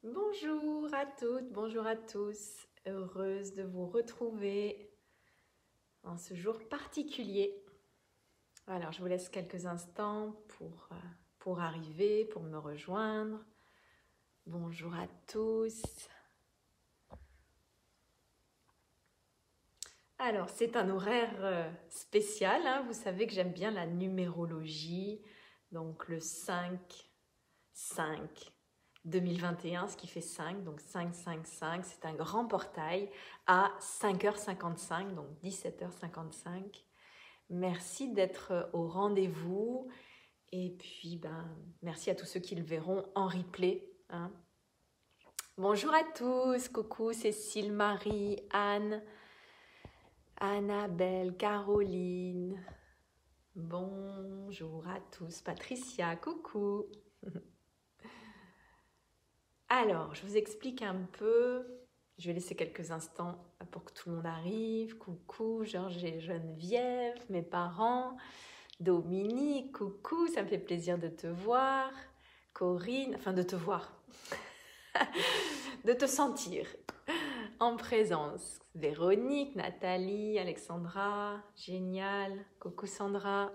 Bonjour à toutes, bonjour à tous. Heureuse de vous retrouver en ce jour particulier. Alors, je vous laisse quelques instants pour arriver, pour me rejoindre. Bonjour à tous. Alors, c'est un horaire spécial, hein. Vous savez que j'aime bien la numérologie. Donc, le 5 2021, ce qui fait 5, donc 555, c'est un grand portail à 5h55, donc 17h55. Merci d'être au rendez-vous et puis merci à tous ceux qui le verront en replay, hein. Bonjour à tous, coucou Cécile, Marie, Anne, Annabelle, Caroline. Bonjour à tous, Patricia, coucou. Alors, je vous explique un peu. Je vais laisser quelques instants pour que tout le monde arrive. Coucou, Georges et Geneviève, mes parents. Dominique, coucou, ça me fait plaisir de te voir. Corinne, enfin de te voir, de te sentir en présence. Véronique, Nathalie, Alexandra, génial. Coucou Sandra.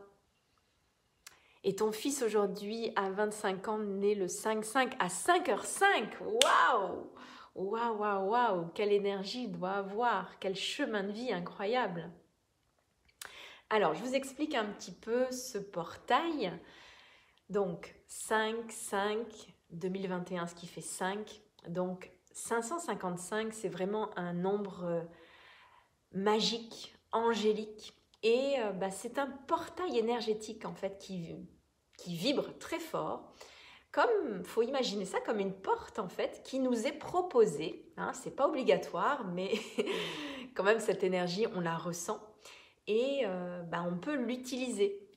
Et ton fils aujourd'hui a 25 ans, né le 5-5 à 5h05. Waouh! Waouh, waouh, waouh! Quelle énergie il doit avoir! Quel chemin de vie incroyable! Alors, je vous explique un petit peu ce portail. Donc, 5-5-2021, ce qui fait 5. Donc, 555, c'est vraiment un nombre magique, angélique. Et c'est un portail énergétique, en fait, qui vibre très fort. Comme, faut imaginer ça comme une porte, en fait, qui nous est proposée. Hein, c'est pas obligatoire, mais quand même, cette énergie, on la ressent. Et on peut l'utiliser.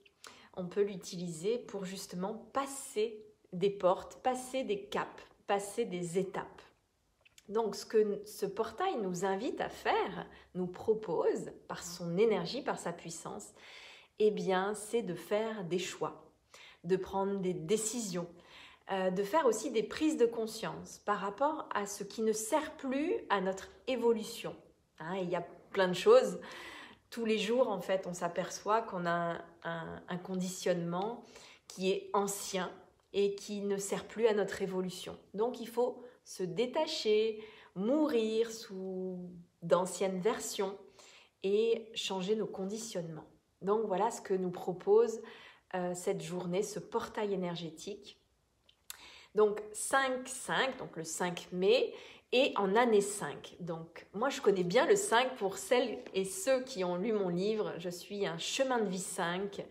On peut l'utiliser pour justement passer des portes, passer des caps, passer des étapes. Donc, ce que ce portail nous invite à faire, nous propose, par son énergie, par sa puissance, eh bien, c'est de faire des choix, de prendre des décisions, de faire aussi des prises de conscience par rapport à ce qui ne sert plus à notre évolution. Hein, il y a plein de choses. Tous les jours, en fait, on s'aperçoit qu'on a un conditionnement qui est ancien et qui ne sert plus à notre évolution. Donc, il faut se détacher, mourir sous d'anciennes versions et changer nos conditionnements. Donc, voilà ce que nous propose cette journée, ce portail énergétique. Donc, 5-5, donc le 5 mai, et en année 5. Donc, moi, je connais bien le 5 pour celles et ceux qui ont lu mon livre. Je suis un chemin de vie 5.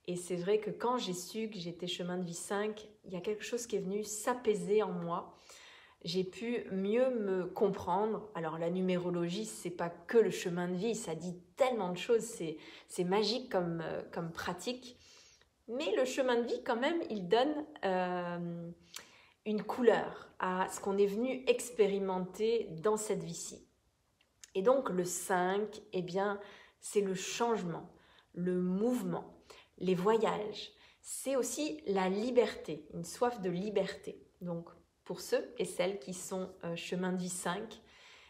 Et c'est vrai que quand j'ai su que j'étais chemin de vie 5, il y a quelque chose qui est venu s'apaiser en moi. J'ai pu mieux me comprendre. Alors, la numérologie, c'est pas que le chemin de vie. Ça dit tellement de choses. C'est magique comme pratique. Mais le chemin de vie, quand même, il donne une couleur à ce qu'on est venu expérimenter dans cette vie-ci. Et donc le 5, eh bien, c'est le changement, le mouvement, les voyages. C'est aussi la liberté, une soif de liberté. Donc pour ceux et celles qui sont chemin de vie 5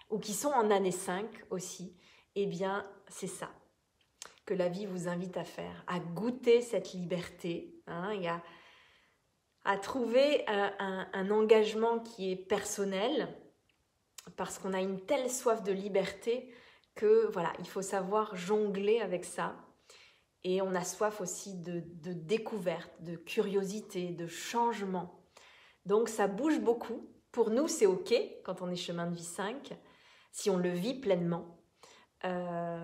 ou qui sont en année 5 aussi, eh bien, c'est ça que la vie vous invite à faire, à goûter cette liberté, hein, et à trouver un engagement qui est personnel, parce qu'on a une telle soif de liberté que voilà, il faut savoir jongler avec ça. Et on a soif aussi de découverte, de curiosité, de changement. Donc ça bouge beaucoup. Pour nous, c'est OK quand on est chemin de vie 5, si on le vit pleinement.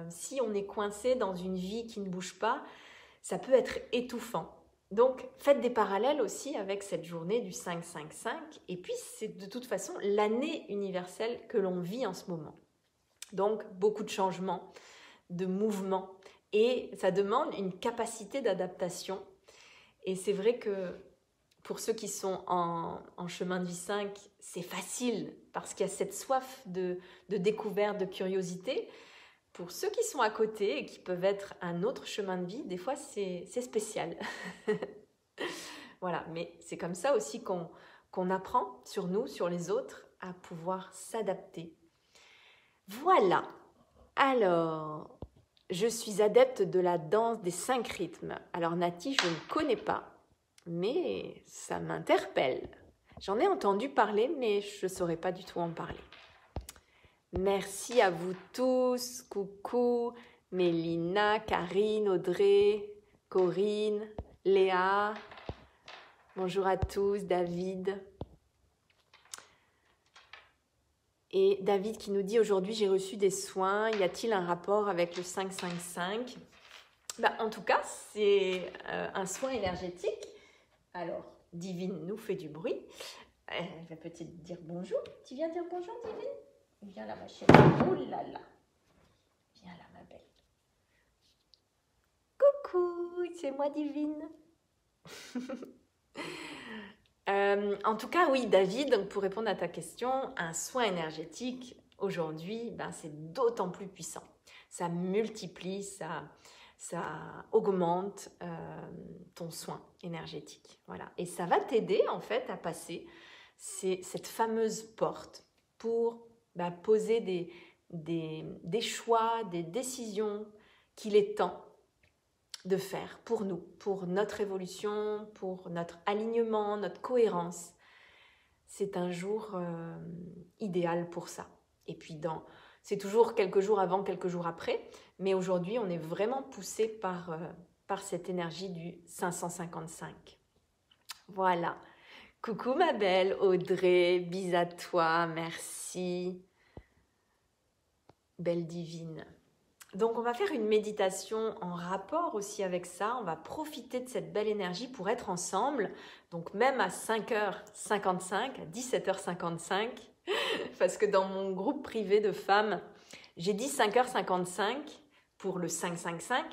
Si on est coincé dans une vie qui ne bouge pas, ça peut être étouffant. Donc, faites des parallèles aussi avec cette journée du 5-5-5. Et puis, c'est de toute façon l'année universelle que l'on vit en ce moment. Donc, beaucoup de changements, de mouvements. Et ça demande une capacité d'adaptation. Et c'est vrai que pour ceux qui sont en chemin de vie 5, c'est facile parce qu'il y a cette soif de découverte, de curiosité. Pour ceux qui sont à côté et qui peuvent être un autre chemin de vie, des fois c'est spécial. Voilà, mais c'est comme ça aussi qu'on qu'on apprend sur nous, sur les autres, à pouvoir s'adapter. Voilà. Alors, je suis adepte de la danse des 5 rythmes. Alors Nati, je ne connais pas, mais ça m'interpelle. J'en ai entendu parler, mais je ne saurais pas du tout en parler. Merci à vous tous. Coucou, Mélina, Karine, Audrey, Corinne, Léa. Bonjour à tous, David. Et David qui nous dit aujourd'hui j'ai reçu des soins, y a-t-il un rapport avec le 555 ? En tout cas, c'est un soin énergétique. Alors, Divine nous fait du bruit. Elle va peut-être dire bonjour. Tu viens dire bonjour, Divine ? Viens là, ma chérie. Oh là là. Viens là, ma belle. Coucou, c'est moi, Divine. En tout cas, oui, David, donc pour répondre à ta question, un soin énergétique, aujourd'hui, c'est d'autant plus puissant. Ça multiplie, ça augmente ton soin énergétique. Voilà. Et ça va t'aider, en fait, à passer cette fameuse porte pour poser des choix, des décisions qu'il est temps de faire pour nous, pour notre évolution, pour notre alignement, notre cohérence. C'est un jour idéal pour ça. Et puis, c'est toujours quelques jours avant, quelques jours après, mais aujourd'hui, on est vraiment poussé par cette énergie du 555. Voilà. Coucou ma belle Audrey, bis à toi, merci. Belle divine. Donc, on va faire une méditation en rapport aussi avec ça. On va profiter de cette belle énergie pour être ensemble. Donc, même à 5h55, à 17h55, parce que dans mon groupe privé de femmes, j'ai dit 5h55 pour le 555.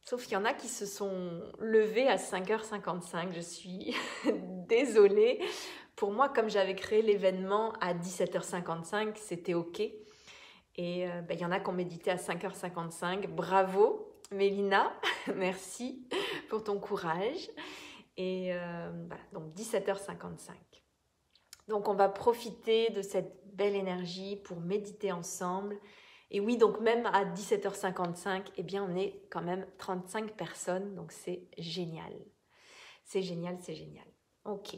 Sauf qu'il y en a qui se sont levés à 5h55. Je suis désolée. Pour moi, comme j'avais créé l'événement à 17h55, c'était OK. Et il y en a qui ont médité à 5h55. Bravo, Mélina. Merci pour ton courage. Et donc 17h55. Donc, on va profiter de cette belle énergie pour méditer ensemble. Et oui, donc même à 17h55, on est quand même 35 personnes. Donc, c'est génial. C'est génial, c'est génial. OK.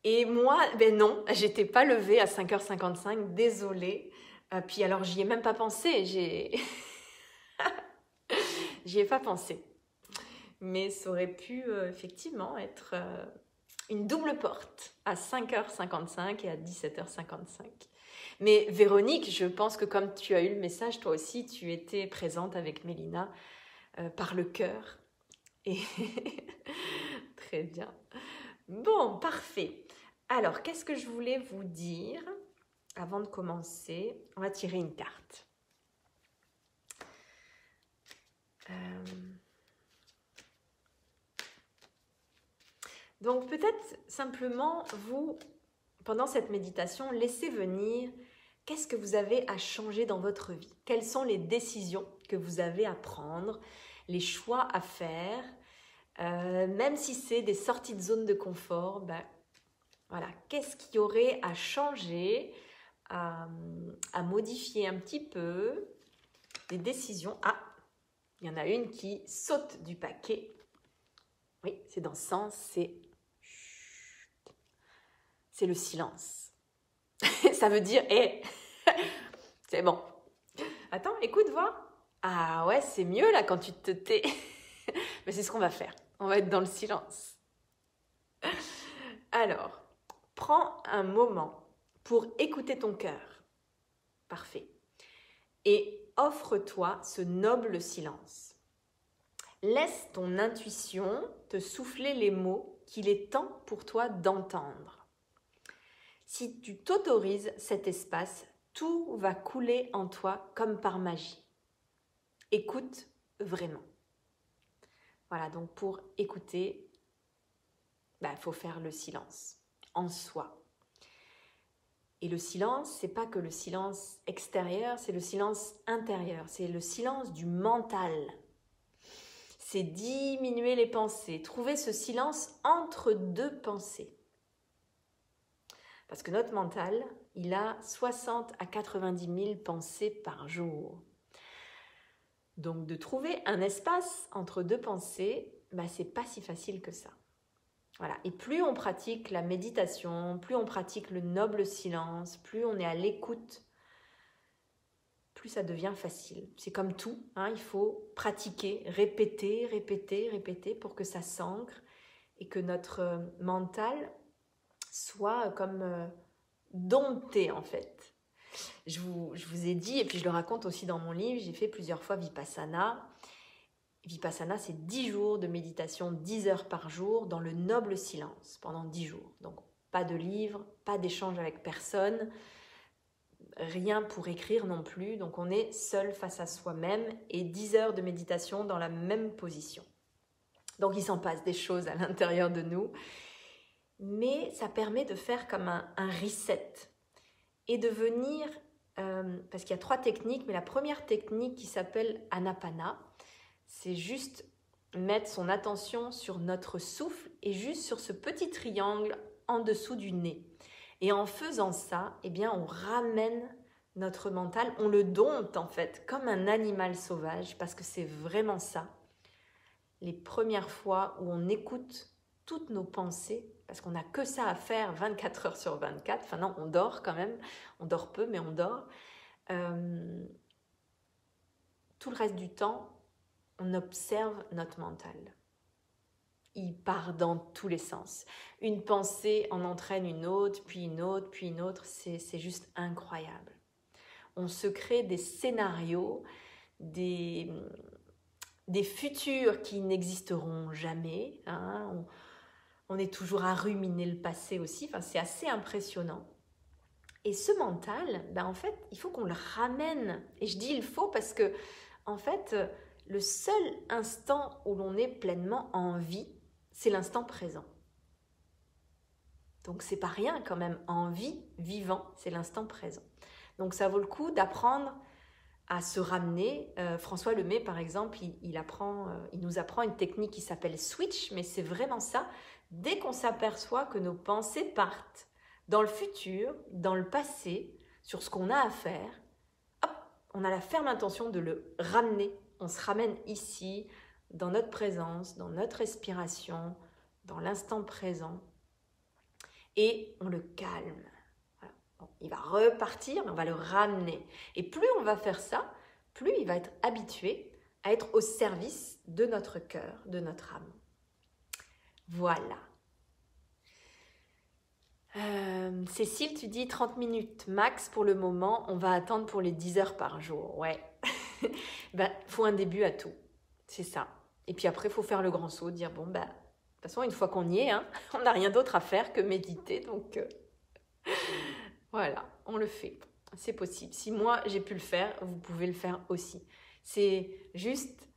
Et moi, non, j'étais pas levée à 5h55, désolée. Puis alors, j'y ai même pas pensé, j'y ai pas pensé. Mais ça aurait pu effectivement être une double porte à 5h55 et à 17h55. Mais Véronique, je pense que comme tu as eu le message, toi aussi, tu étais présente avec Mélina par le cœur. Et très bien. Bon, parfait. Alors, qu'est-ce que je voulais vous dire avant de commencer? On va tirer une carte. Donc, peut-être simplement, vous, pendant cette méditation, laissez venir qu'est-ce que vous avez à changer dans votre vie. Quelles sont les décisions que vous avez à prendre, les choix à faire, même si c'est des sorties de zone de confort, voilà, qu'est-ce qu'il y aurait à changer, à modifier un petit peu, des décisions. Ah, il y en a une qui saute du paquet. Oui, c'est dans ce sens, c'est le silence. Ça veut dire, c'est bon. Attends, écoute, vois. Ah ouais, c'est mieux là quand tu te tais. Mais c'est ce qu'on va faire. On va être dans le silence. Alors, prends un moment pour écouter ton cœur. Parfait. Et offre-toi ce noble silence. Laisse ton intuition te souffler les mots qu'il est temps pour toi d'entendre. Si tu t'autorises cet espace, tout va couler en toi comme par magie. Écoute vraiment. Voilà, donc pour écouter, faut faire le silence en soi. Et le silence, c'est pas que le silence extérieur, c'est le silence intérieur, c'est le silence du mental. c'est diminuer les pensées, trouver ce silence entre deux pensées. Parce que notre mental, il a 60 à 90 000 pensées par jour. Donc de trouver un espace entre deux pensées, c'est pas si facile que ça. Voilà. Et plus on pratique la méditation, plus on pratique le noble silence, plus on est à l'écoute, plus ça devient facile. C'est comme tout, il faut pratiquer, répéter, répéter, répéter pour que ça s'ancre et que notre mental soit comme dompté en fait. Je vous ai dit, et puis je le raconte aussi dans mon livre, j'ai fait plusieurs fois Vipassana. Vipassana, c'est 10 jours de méditation, 10 heures par jour, dans le noble silence, pendant 10 jours. Donc, pas de livre, pas d'échange avec personne, rien pour écrire non plus. Donc, on est seul face à soi-même et 10 heures de méditation dans la même position. Donc, il s'en passe des choses à l'intérieur de nous. Mais ça permet de faire comme un reset et de venir, parce qu'il y a 3 techniques, mais la première technique qui s'appelle Anapana, c'est juste mettre son attention sur notre souffle et juste sur ce petit triangle en dessous du nez. Et en faisant ça, on ramène notre mental, on le dompte en fait, comme un animal sauvage, parce que c'est vraiment ça. Les premières fois où on écoute toutes nos pensées, parce qu'on n'a que ça à faire 24 heures sur 24, enfin non, on dort quand même, on dort peu, mais on dort. Tout le reste du temps, on observe notre mental. Il part dans tous les sens. Une pensée en entraîne une autre, puis une autre, puis une autre. C'est juste incroyable. On se crée des scénarios, des futurs qui n'existeront jamais. On est toujours à ruminer le passé aussi. Enfin, c'est assez impressionnant. Et ce mental, en fait, il faut qu'on le ramène. Et je dis il faut parce que, en fait, le seul instant où l'on est pleinement en vie, c'est l'instant présent. Donc, c'est pas rien quand même. En vie, vivant, c'est l'instant présent. Donc, ça vaut le coup d'apprendre à se ramener. François Lemay, par exemple, il nous apprend une technique qui s'appelle switch, mais c'est vraiment ça. Dès qu'on s'aperçoit que nos pensées partent dans le futur, dans le passé, sur ce qu'on a à faire, hop, on a la ferme intention de le ramener. On se ramène ici, dans notre présence, dans notre respiration, dans l'instant présent, et on le calme. Voilà. Bon, il va repartir, mais on va le ramener. Et plus on va faire ça, plus il va être habitué à être au service de notre cœur, de notre âme. Voilà. Cécile, tu dis 30 minutes max pour le moment, on va attendre pour les 10 heures par jour. Ouais, faut un début à tout, c'est ça. Et puis après, il faut faire le grand saut, dire bon, de toute façon, une fois qu'on y est, on n'a rien d'autre à faire que méditer, donc voilà, on le fait. C'est possible. Si moi, j'ai pu le faire, vous pouvez le faire aussi. C'est juste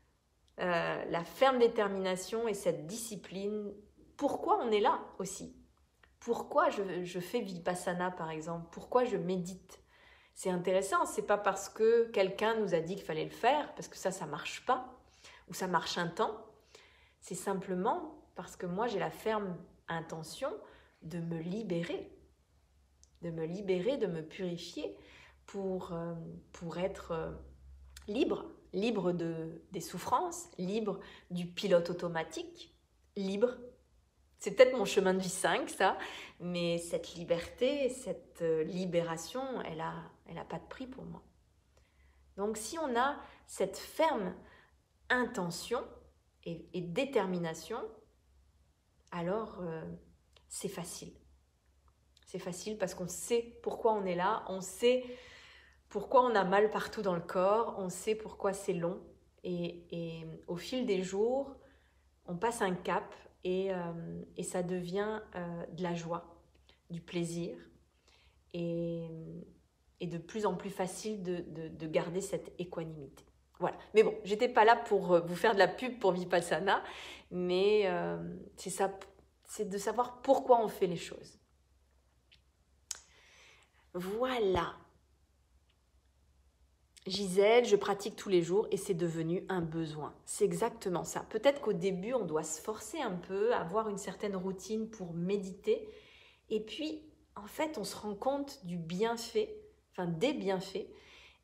la ferme détermination et cette discipline. Pourquoi on est là aussi ? Pourquoi je fais Vipassana, par exemple ? Pourquoi je médite ? C'est intéressant, c'est pas parce que quelqu'un nous a dit qu'il fallait le faire, parce que ça marche pas, ou ça marche un temps. C'est simplement parce que moi, j'ai la ferme intention de me libérer, de me purifier pour être libre des souffrances, libre du pilote automatique, libre. C'est peut-être mon chemin de vie 5, ça, mais cette liberté, cette libération, elle a pas de prix pour moi. Donc, si on a cette ferme intention et détermination, alors c'est facile. C'est facile parce qu'on sait pourquoi on est là, on sait pourquoi on a mal partout dans le corps, on sait pourquoi c'est long. Et au fil des jours, on passe un cap et ça devient de la joie, du plaisir et de plus en plus facile de garder cette équanimité. Voilà. Mais bon, j'étais pas là pour vous faire de la pub pour Vipassana, mais c'est ça, c'est de savoir pourquoi on fait les choses. Voilà. Gisèle, je pratique tous les jours et c'est devenu un besoin. C'est exactement ça. Peut-être qu'au début, on doit se forcer un peu, avoir une certaine routine pour méditer. Et puis, en fait, on se rend compte du bienfait, enfin des bienfaits.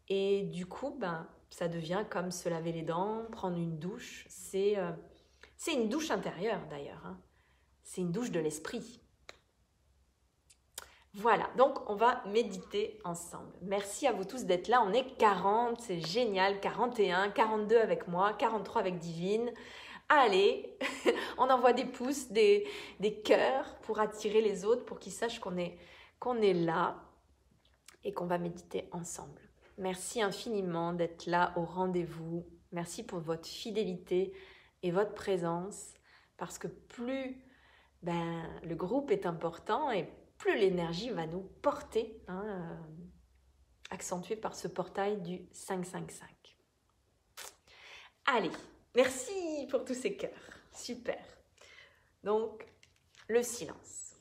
Et du coup, ben, ça devient comme se laver les dents, prendre une douche. C'est une douche intérieure d'ailleurs, hein. C'est une douche de l'esprit. Voilà, donc on va méditer ensemble. Merci à vous tous d'être là. On est 40, c'est génial. 41, 42 avec moi, 43 avec Divine. Allez, on envoie des pouces, des cœurs pour attirer les autres, pour qu'ils sachent qu'on est là et qu'on va méditer ensemble. Merci infiniment d'être là au rendez-vous. Merci pour votre fidélité et votre présence, parce que plus le groupe est important et plus l'énergie va nous porter, hein, accentuée par ce portail du 555. Allez, merci pour tous ces cœurs. Super. Donc, le silence.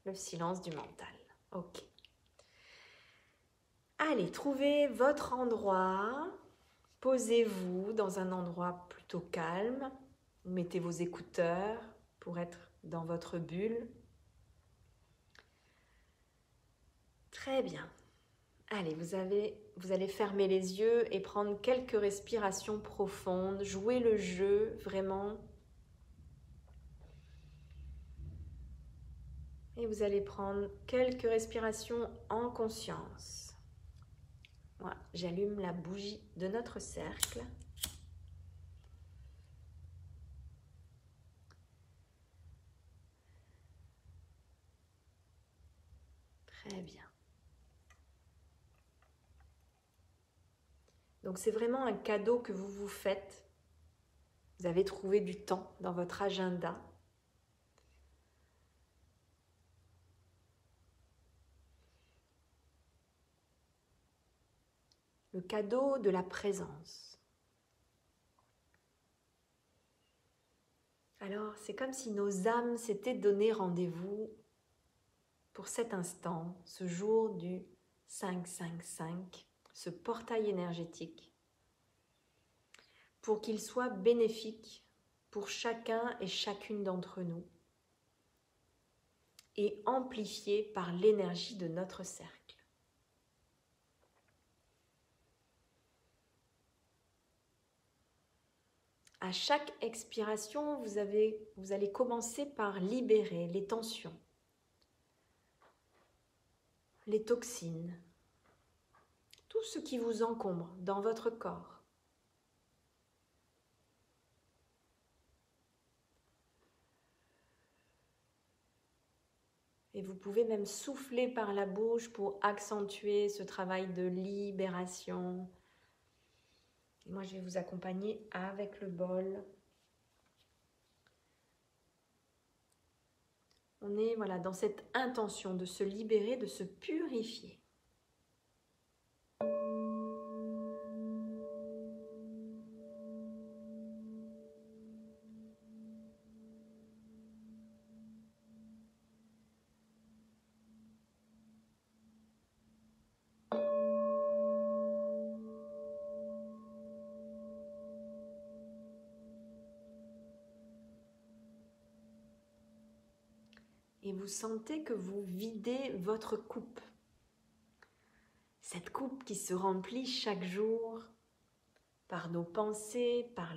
Le silence du mental. Ok. Allez, trouvez votre endroit. Posez-vous dans un endroit plutôt calme. Mettez vos écouteurs pour être dans votre bulle. Très bien. Allez, vous allez fermer les yeux et prendre quelques respirations profondes. Jouez le jeu, vraiment. Et vous allez prendre quelques respirations en conscience. Moi, j'allume la bougie de notre cercle. Très bien. Donc c'est vraiment un cadeau que vous vous faites. Vous avez trouvé du temps dans votre agenda. Le cadeau de la présence. Alors c'est comme si nos âmes s'étaient donné rendez-vous pour cet instant, ce jour du 555, ce portail énergétique, pour qu'il soit bénéfique pour chacun et chacune d'entre nous et amplifié par l'énergie de notre cercle. À chaque expiration, vous allez commencer par libérer les tensions, les toxines, tout ce qui vous encombre dans votre corps. Et vous pouvez même souffler par la bouche pour accentuer ce travail de libération. Et moi, je vais vous accompagner avec le bol. On est dans cette intention de se libérer, de se purifier. Et vous sentez que vous videz votre coupe. Cette coupe qui se remplit chaque jour par nos pensées, par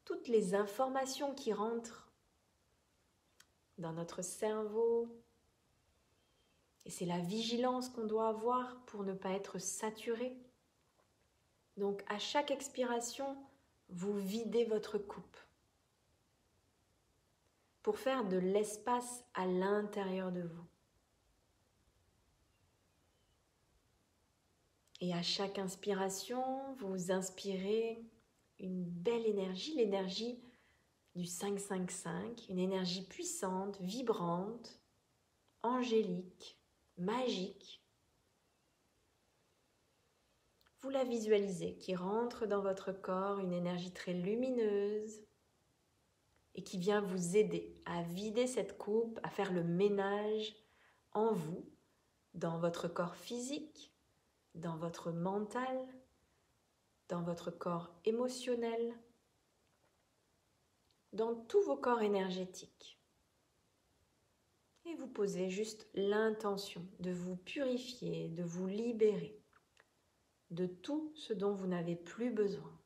toutes les informations qui rentrent dans notre cerveau. Et c'est la vigilance qu'on doit avoir pour ne pas être saturé. Donc à chaque expiration, vous videz votre coupe pour faire de l'espace à l'intérieur de vous. Et à chaque inspiration, vous inspirez une belle énergie, l'énergie du 555, une énergie puissante, vibrante, angélique, magique. Vous la visualisez qui rentre dans votre corps, une énergie très lumineuse et qui vient vous aider à vider cette coupe, à faire le ménage en vous, dans votre corps physique, dans votre mental, dans votre corps émotionnel, dans tous vos corps énergétiques. Et vous posez juste l'intention de vous purifier, de vous libérer de tout ce dont vous n'avez plus besoin.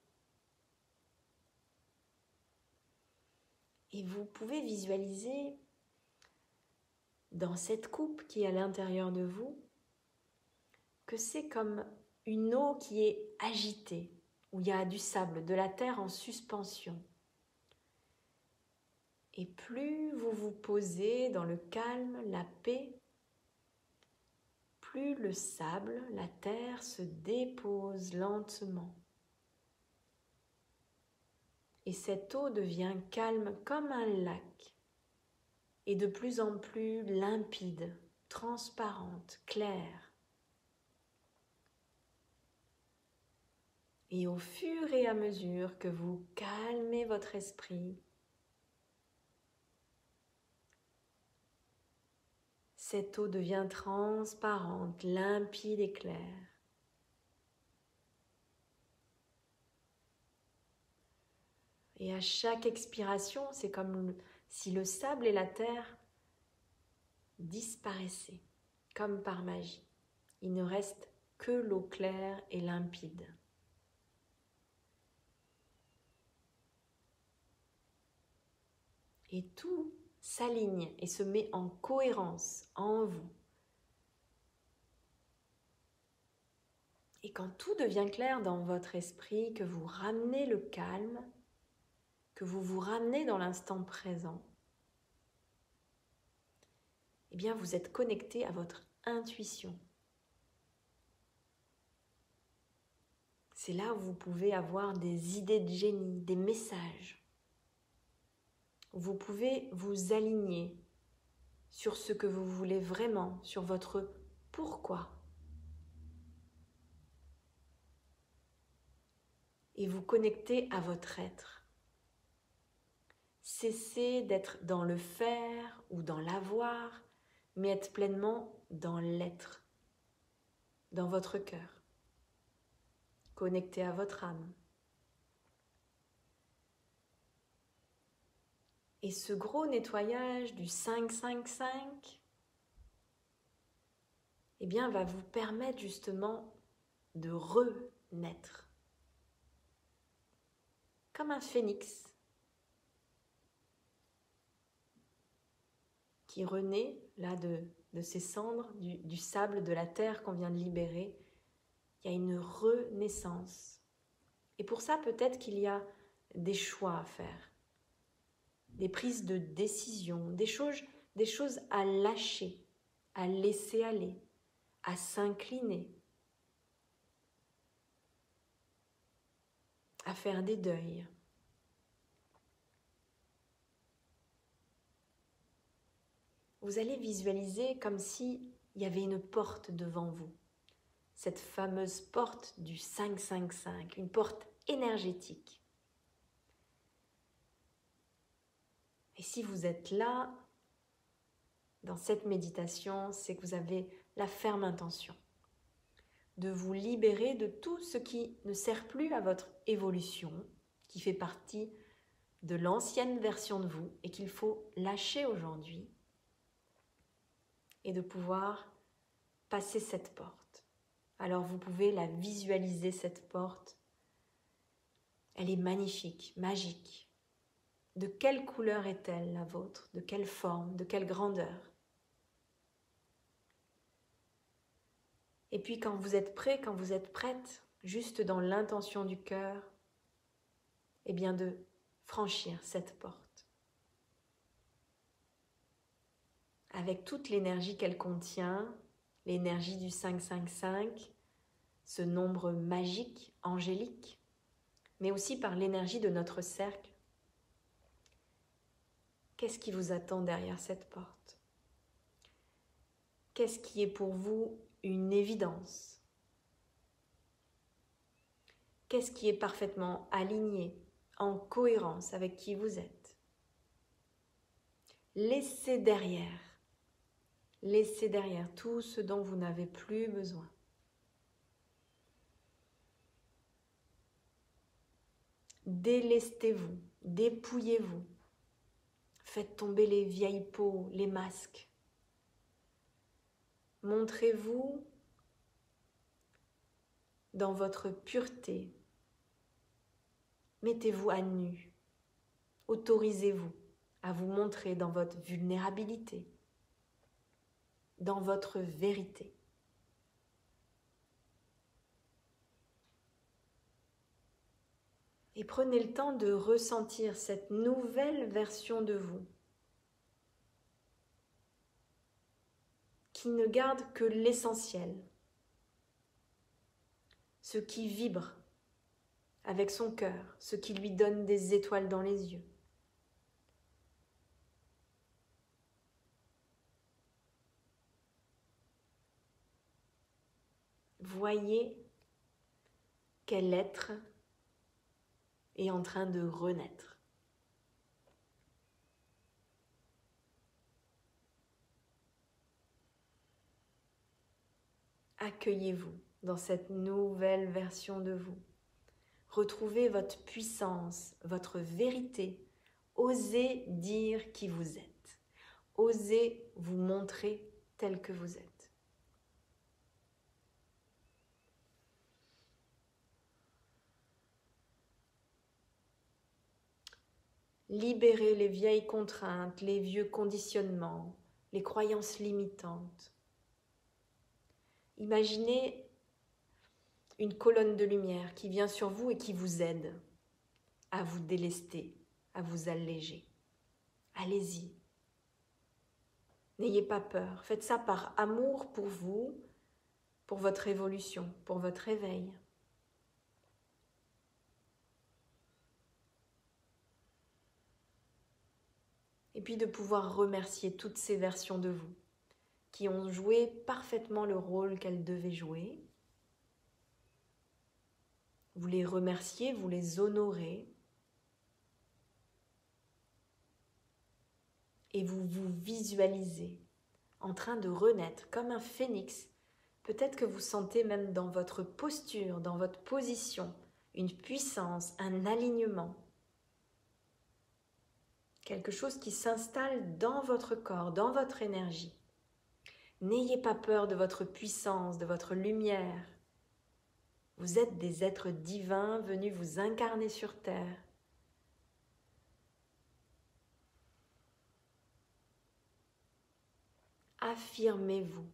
Et vous pouvez visualiser dans cette coupe qui est à l'intérieur de vous que c'est comme une eau qui est agitée, où il y a du sable, de la terre en suspension. Et plus vous vous posez dans le calme, la paix, plus le sable, la terre se dépose lentement. Et cette eau devient calme comme un lac et de plus en plus limpide, transparente, claire. Et au fur et à mesure que vous calmez votre esprit, cette eau devient transparente, limpide et claire. Et à chaque expiration, c'est comme si le sable et la terre disparaissaient, comme par magie. Il ne reste que l'eau claire et limpide. Et tout s'aligne et se met en cohérence en vous. Et quand tout devient clair dans votre esprit, que vous ramenez le calme, que vous vous ramenez dans l'instant présent, eh bien vous êtes connecté à votre intuition. C'est là où vous pouvez avoir des idées de génie, des messages. Vous pouvez vous aligner sur ce que vous voulez vraiment, sur votre pourquoi. Et vous connecter à votre être. Cessez d'être dans le faire ou dans l'avoir, mais être pleinement dans l'être, dans votre cœur, connecté à votre âme. Et ce gros nettoyage du 5-5-5, eh bien, va vous permettre justement de renaître. Comme un phénix qui renaît là de ses cendres, du sable, de la terre qu'on vient de libérer. Il y a une renaissance. Et pour ça, peut-être qu'il y a des choix à faire, des prises de décision, des choses à lâcher, à laisser aller, à s'incliner, à faire des deuils. Vous allez visualiser comme s'il y avait une porte devant vous. Cette fameuse porte du 5-5-5, une porte énergétique. Et si vous êtes là, dans cette méditation, c'est que vous avez la ferme intention de vous libérer de tout ce qui ne sert plus à votre évolution, qui fait partie de l'ancienne version de vous et qu'il faut lâcher aujourd'hui, et de pouvoir passer cette porte. Alors vous pouvez la visualiser, cette porte. Elle est magnifique, magique. De quelle couleur est-elle la vôtre? De quelle forme? De quelle grandeur? Et puis quand vous êtes prêt, quand vous êtes prête, juste dans l'intention du cœur, eh bien de franchir cette porte. Avec toute l'énergie qu'elle contient, l'énergie du 5-5-5, ce nombre magique, angélique, mais aussi par l'énergie de notre cercle. Qu'est-ce qui vous attend derrière cette porte? Qu'est-ce qui est pour vous une évidence? Qu'est-ce qui est parfaitement aligné, en cohérence avec qui vous êtes? Laissez derrière tout ce dont vous n'avez plus besoin. Délestez-vous, dépouillez-vous. Faites tomber les vieilles peaux, les masques. Montrez-vous dans votre pureté. Mettez-vous à nu. Autorisez-vous à vous montrer dans votre vulnérabilité, dans votre vérité. Et prenez le temps de ressentir cette nouvelle version de vous qui ne garde que l'essentiel, ce qui vibre avec son cœur, ce qui lui donne des étoiles dans les yeux. Voyez quel être est en train de renaître. Accueillez-vous dans cette nouvelle version de vous. Retrouvez votre puissance, votre vérité. Osez dire qui vous êtes. Osez vous montrer tel que vous êtes. Libérez les vieilles contraintes, les vieux conditionnements, les croyances limitantes. Imaginez une colonne de lumière qui vient sur vous et qui vous aide à vous délester, à vous alléger. Allez-y. N'ayez pas peur. Faites ça par amour pour vous, pour votre évolution, pour votre réveil. Et puis de pouvoir remercier toutes ces versions de vous qui ont joué parfaitement le rôle qu'elles devaient jouer. Vous les remerciez, vous les honorez. Et vous vous visualisez en train de renaître comme un phénix. Peut-être que vous sentez même dans votre posture, dans votre position, une puissance, un alignement. Quelque chose qui s'installe dans votre corps, dans votre énergie. N'ayez pas peur de votre puissance, de votre lumière. Vous êtes des êtres divins venus vous incarner sur terre. Affirmez-vous.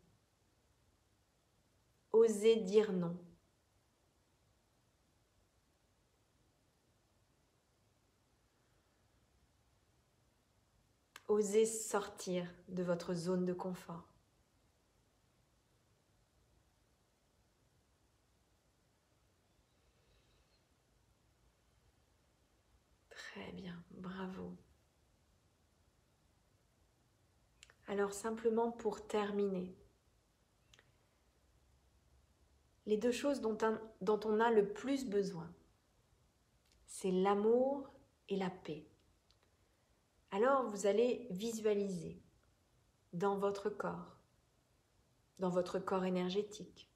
Osez dire non. Osez sortir de votre zone de confort. Très bien, bravo. Alors simplement pour terminer, les deux choses dont on a le plus besoin, c'est l'amour et la paix. Alors vous allez visualiser dans votre corps énergétique,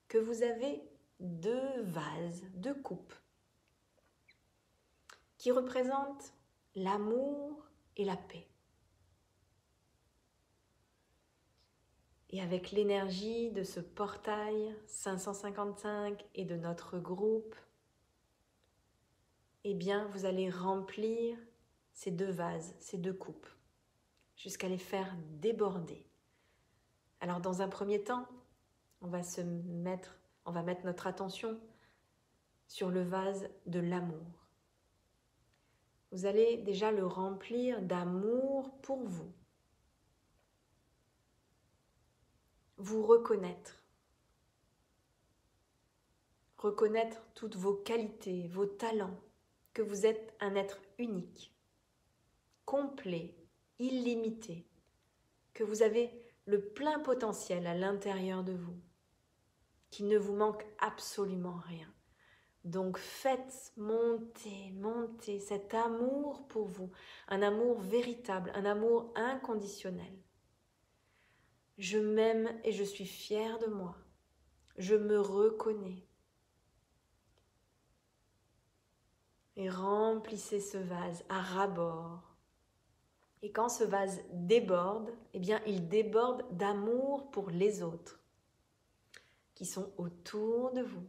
que vous avez deux vases, deux coupes qui représentent l'amour et la paix. Et avec l'énergie de ce portail 555 et de notre groupe, eh bien, vous allez remplir ces deux vases, ces deux coupes, jusqu'à les faire déborder. Alors, dans un premier temps, on va mettre notre attention sur le vase de l'amour. Vous allez déjà le remplir d'amour pour vous. Vous reconnaître toutes vos qualités, vos talents, que vous êtes un être unique, complet, illimité, que vous avez le plein potentiel à l'intérieur de vous, qu'il ne vous manque absolument rien. Donc faites monter cet amour pour vous, un amour véritable, un amour inconditionnel. Je m'aime et je suis fière de moi. Je me reconnais. Et remplissez ce vase à ras-bord. Et quand ce vase déborde, eh bien, il déborde d'amour pour les autres qui sont autour de vous.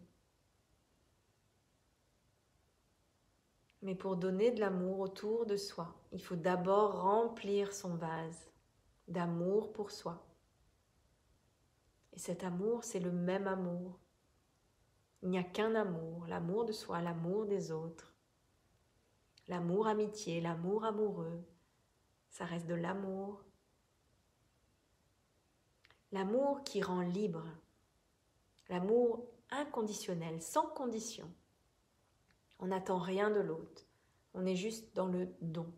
Mais pour donner de l'amour autour de soi, il faut d'abord remplir son vase d'amour pour soi. Et cet amour, c'est le même amour. Il n'y a qu'un amour, l'amour de soi, l'amour des autres. L'amour amitié, l'amour amoureux, ça reste de l'amour. L'amour qui rend libre, l'amour inconditionnel, sans condition. On n'attend rien de l'autre, on est juste dans le don.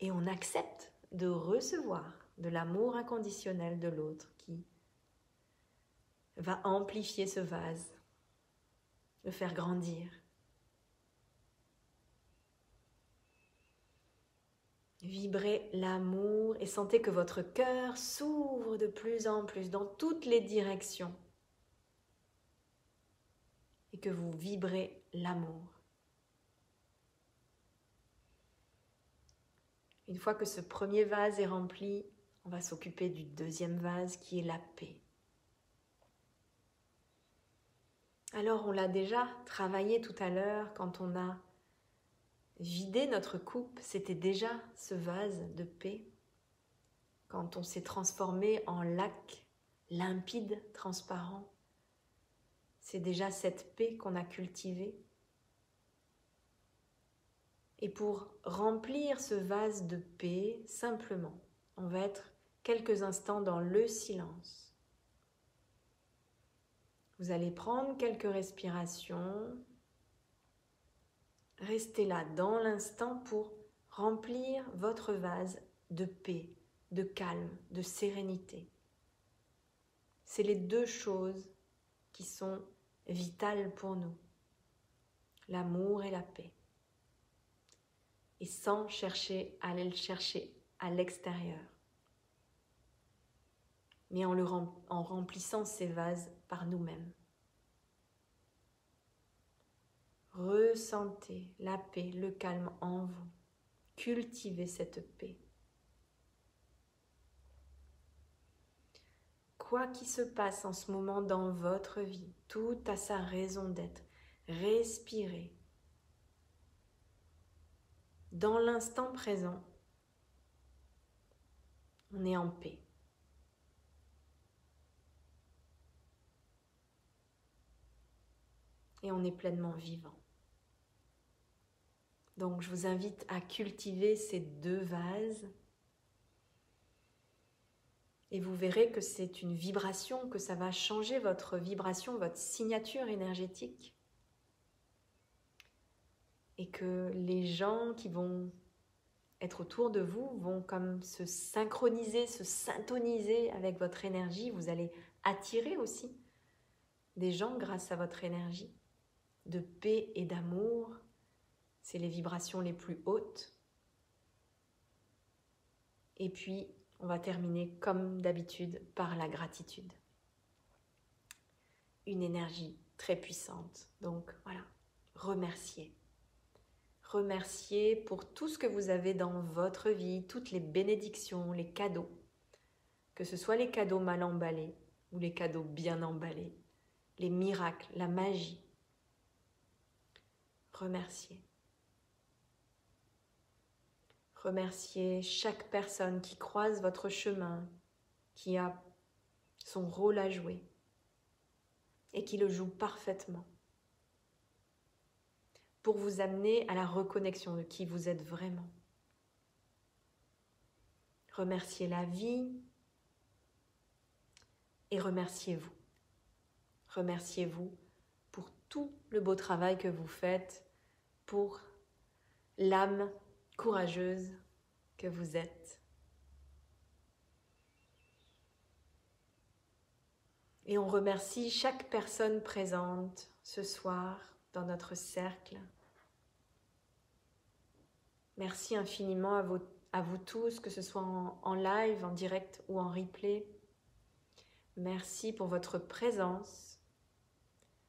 Et on accepte de recevoir de l'amour inconditionnel de l'autre qui va amplifier ce vase, le faire grandir. Vibrez l'amour et sentez que votre cœur s'ouvre de plus en plus dans toutes les directions et que vous vibrez l'amour. Une fois que ce premier vase est rempli, on va s'occuper du deuxième vase qui est la paix. Alors on l'a déjà travaillé tout à l'heure quand on a vidé notre coupe, c'était déjà ce vase de paix. Quand on s'est transformé en lac limpide, transparent, c'est déjà cette paix qu'on a cultivée. Et pour remplir ce vase de paix, simplement, on va être quelques instants dans le silence. Vous allez prendre quelques respirations. Restez là dans l'instant pour remplir votre vase de paix, de calme, de sérénité. C'est les deux choses qui sont vitales pour nous, l'amour et la paix. Et sans chercher à aller le chercher à l'extérieur, mais en remplissant ces vases par nous-mêmes. Ressentez la paix, le calme en vous. Cultivez cette paix. Quoi qu'il se passe en ce moment dans votre vie, tout a sa raison d'être. Respirez. Dans l'instant présent, on est en paix. Et on est pleinement vivant. Donc je vous invite à cultiver ces deux vases et vous verrez que c'est une vibration, que ça va changer votre vibration, votre signature énergétique et que les gens qui vont être autour de vous vont comme se synchroniser, se syntoniser avec votre énergie. Vous allez attirer aussi des gens grâce à votre énergie de paix et d'amour. C'est les vibrations les plus hautes. Et puis, on va terminer comme d'habitude par la gratitude. Une énergie très puissante. Donc voilà, remerciez. Remerciez pour tout ce que vous avez dans votre vie, toutes les bénédictions, les cadeaux. Que ce soit les cadeaux mal emballés ou les cadeaux bien emballés. Les miracles, la magie. Remerciez. Remerciez chaque personne qui croise votre chemin, qui a son rôle à jouer et qui le joue parfaitement pour vous amener à la reconnexion de qui vous êtes vraiment. Remerciez la vie et remerciez-vous. Remerciez-vous pour tout le beau travail que vous faites, pour l'âme courageuse que vous êtes. Et on remercie chaque personne présente ce soir dans notre cercle. Merci infiniment à vous tous, que ce soit en live, en direct ou en replay. Merci pour votre présence,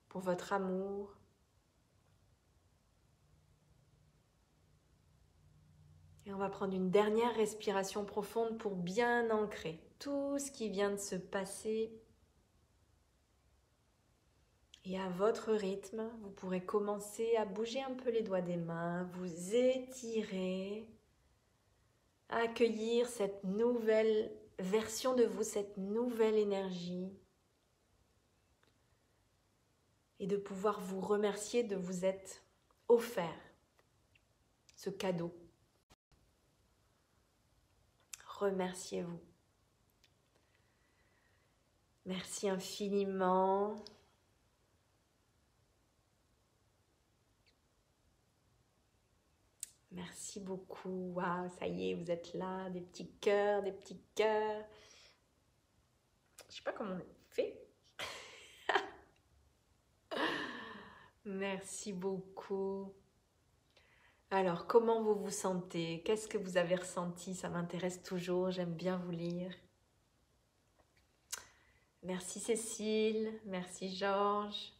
pour votre amour. Et on va prendre une dernière respiration profonde pour bien ancrer tout ce qui vient de se passer. Et à votre rythme, vous pourrez commencer à bouger un peu les doigts des mains, vous étirer, accueillir cette nouvelle version de vous, cette nouvelle énergie. Et de pouvoir vous remercier de vous être offert ce cadeau. Remerciez-vous. Merci infiniment. Merci beaucoup. Waouh, ça y est, vous êtes là. Des petits cœurs, des petits cœurs. Je ne sais pas comment on fait. Merci beaucoup. Alors, comment vous vous sentez? Qu'est-ce que vous avez ressenti? Ça m'intéresse toujours, j'aime bien vous lire. Merci Cécile, merci Georges,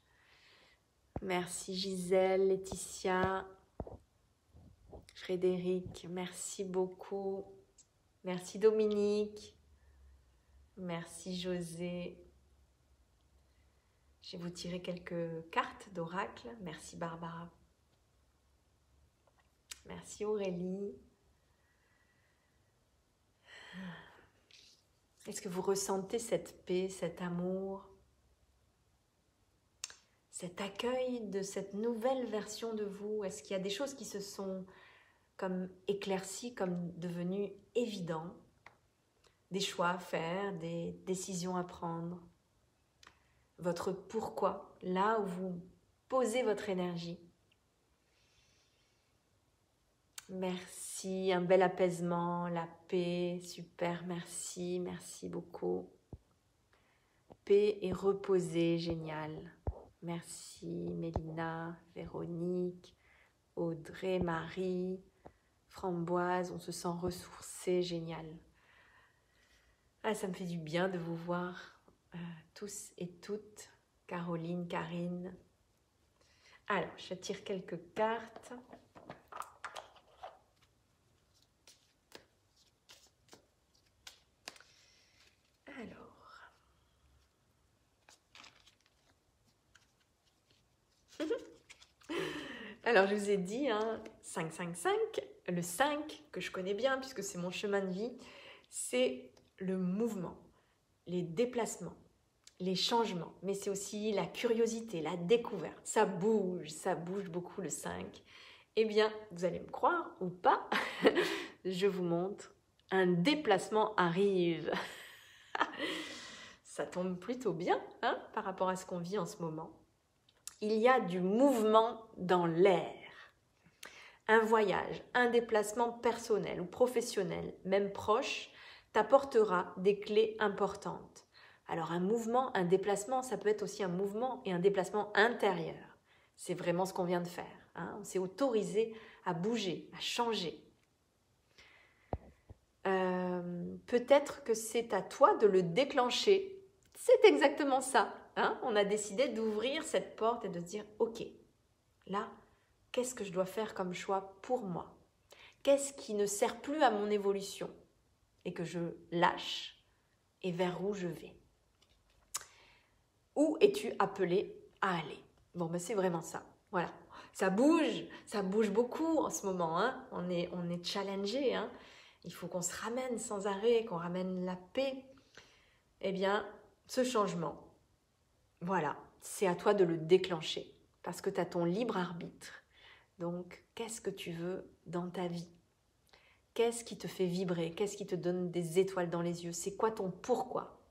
merci Gisèle, Laetitia, Frédéric, merci beaucoup. Merci Dominique, merci José. Je vais vous tirer quelques cartes d'oracle. Merci Barbara. Merci Aurélie. Est-ce que vous ressentez cette paix, cet amour, cet accueil de cette nouvelle version de vous? Est-ce qu'il y a des choses qui se sont comme éclaircies, comme devenues évidentes? Des choix à faire, des décisions à prendre? Votre pourquoi, là où vous posez votre énergie. Merci, un bel apaisement, la paix, super, merci, merci beaucoup. Paix et reposer, génial. Merci Mélina, Véronique, Audrey, Marie, Framboise, on se sent ressourcé, génial. Ah, ça me fait du bien de vous voir tous et toutes. Caroline, Karine. Alors, je tire quelques cartes. Alors, je vous ai dit, 5-5-5, le 5 que je connais bien puisque c'est mon chemin de vie, c'est le mouvement, les déplacements, les changements, mais c'est aussi la curiosité, la découverte. Ça bouge beaucoup le 5. Eh bien, vous allez me croire ou pas, je vous montre, un déplacement arrive. Ça tombe plutôt bien par rapport à ce qu'on vit en ce moment. Il y a du mouvement dans l'air. Un voyage, un déplacement personnel ou professionnel, même proche, t'apportera des clés importantes. Alors un mouvement, un déplacement, ça peut être aussi un mouvement et un déplacement intérieur. C'est vraiment ce qu'on vient de faire. On s'est autorisé à bouger, à changer. Peut-être que c'est à toi de le déclencher. C'est exactement ça. On a décidé d'ouvrir cette porte et de se dire « Ok, là, qu'est-ce que je dois faire comme choix pour moi? Qu'est-ce qui ne sert plus à mon évolution et que je lâche et vers où je vais? Où es-tu appelé à aller ?» Bon, ben c'est vraiment ça. Voilà. Ça bouge beaucoup en ce moment. On est challengé. Il faut qu'on se ramène sans arrêt, qu'on ramène la paix. Eh bien, ce changement, voilà, c'est à toi de le déclencher parce que tu as ton libre arbitre. Donc, qu'est-ce que tu veux dans ta vie? Qu'est-ce qui te fait vibrer? Qu'est-ce qui te donne des étoiles dans les yeux? C'est quoi ton pourquoi?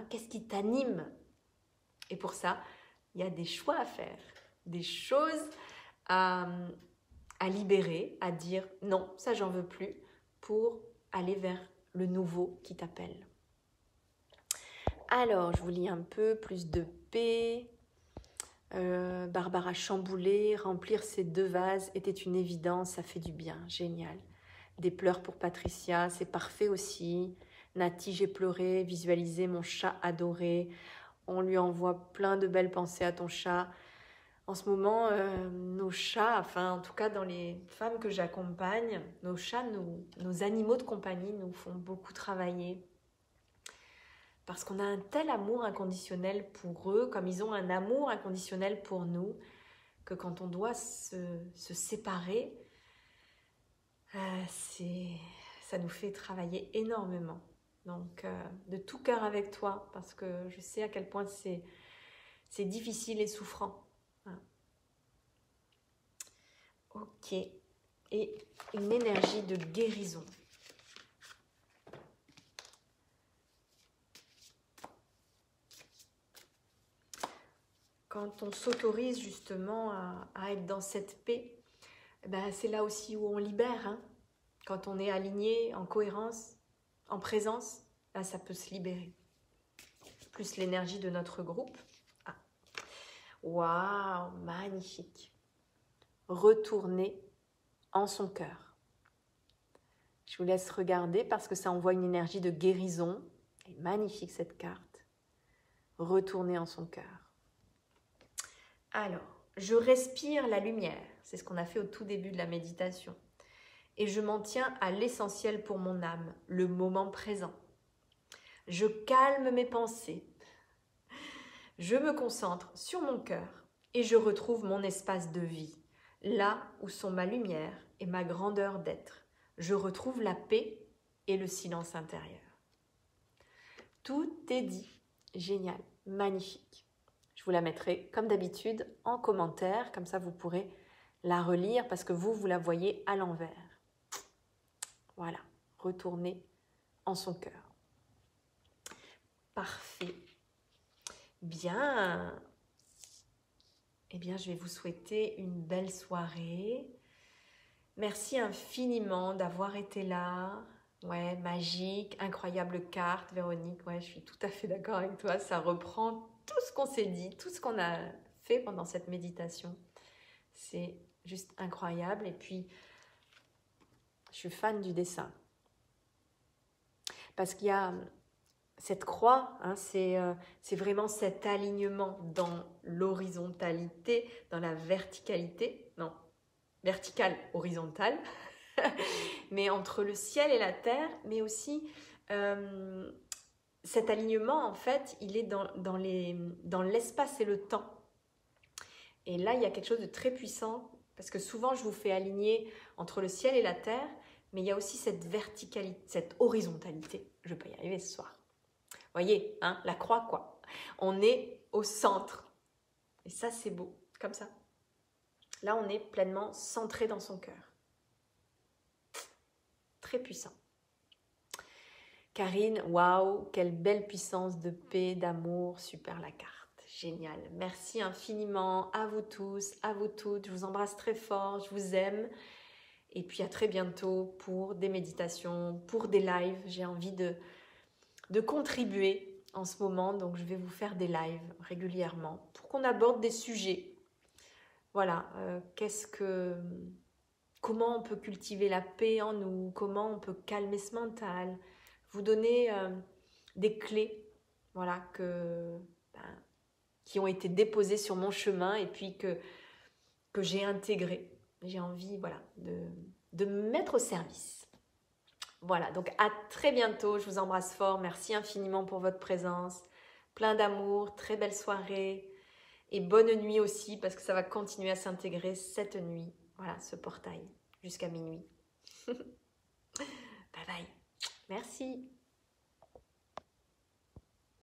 Qu'est-ce qui t'anime? Et pour ça, il y a des choix à faire, des choses à libérer, à dire non, ça j'en veux plus, pour aller vers le nouveau qui t'appelle. Alors, je vous lis un peu, plus de paix. Barbara Chamboulé, remplir ces 2 vases était une évidence, ça fait du bien, génial. Des pleurs pour Patricia, c'est parfait aussi. Nati, j'ai pleuré, visualisé mon chat adoré. On lui envoie plein de belles pensées à ton chat. En ce moment, nos chats, enfin en tout cas dans les femmes que j'accompagne, nos chats, nos animaux de compagnie nous font beaucoup travailler. Parce qu'on a un tel amour inconditionnel pour eux, comme ils ont un amour inconditionnel pour nous, que quand on doit se séparer, ça nous fait travailler énormément. Donc, de tout cœur avec toi, parce que je sais à quel point c'est difficile et souffrant. Voilà. Ok. Et une énergie de guérison. Quand on s'autorise justement à être dans cette paix, ben c'est là aussi où on libère. Hein. Quand on est aligné, en cohérence, en présence, là, ça peut se libérer. Plus l'énergie de notre groupe. Ah. Waouh, magnifique. Retourner en son cœur. Je vous laisse regarder parce que ça envoie une énergie de guérison. Et magnifique cette carte. Retourner en son cœur. Alors, je respire la lumière. C'est ce qu'on a fait au tout début de la méditation. Et je m'en tiens à l'essentiel pour mon âme, le moment présent. Je calme mes pensées. Je me concentre sur mon cœur et je retrouve mon espace de vie, là où sont ma lumière et ma grandeur d'être. Je retrouve la paix et le silence intérieur. Tout est dit. Génial, magnifique. Je vous la mettrai comme d'habitude en commentaire, comme ça vous pourrez la relire parce que vous la voyez à l'envers. Voilà, retournez en son cœur. Parfait. Bien. Eh bien, je vais vous souhaiter une belle soirée. Merci infiniment d'avoir été là. Ouais, magique, incroyable carte, Véronique. Ouais, je suis tout à fait d'accord avec toi. Ça reprend tout ce qu'on s'est dit, tout ce qu'on a fait pendant cette méditation. C'est juste incroyable. Et puis, je suis fan du dessin. Parce qu'il y a cette croix, hein, c'est vraiment cet alignement dans l'horizontalité, dans la verticalité. Non, verticale, horizontale. Mais entre le ciel et la terre, mais aussi cet alignement, en fait, il est dans l'espace et le temps. Et là, il y a quelque chose de très puissant, parce que souvent, je vous fais aligner entre le ciel et la terre, mais il y a aussi cette verticalité, cette horizontalité. Je ne vais pas y arriver ce soir. Vous voyez, hein, la croix, quoi. On est au centre. Et ça, c'est beau, comme ça. Là, on est pleinement centré dans son cœur. Très puissant. Karine, waouh, quelle belle puissance de paix, d'amour, super la carte, génial. Merci infiniment à vous tous, à vous toutes, je vous embrasse très fort, je vous aime. Et puis à très bientôt pour des méditations, pour des lives. J'ai envie de contribuer en ce moment, donc je vais vous faire des lives régulièrement pour qu'on aborde des sujets. Voilà, comment on peut cultiver la paix en nous, comment on peut calmer ce mental, vous donner des clés voilà, qui ont été déposées sur mon chemin et puis que j'ai intégrées. J'ai envie voilà, de me mettre au service. Voilà, donc à très bientôt, je vous embrasse fort, merci infiniment pour votre présence, plein d'amour, très belle soirée et bonne nuit aussi parce que ça va continuer à s'intégrer cette nuit, voilà, ce portail jusqu'à minuit. Bye bye, merci.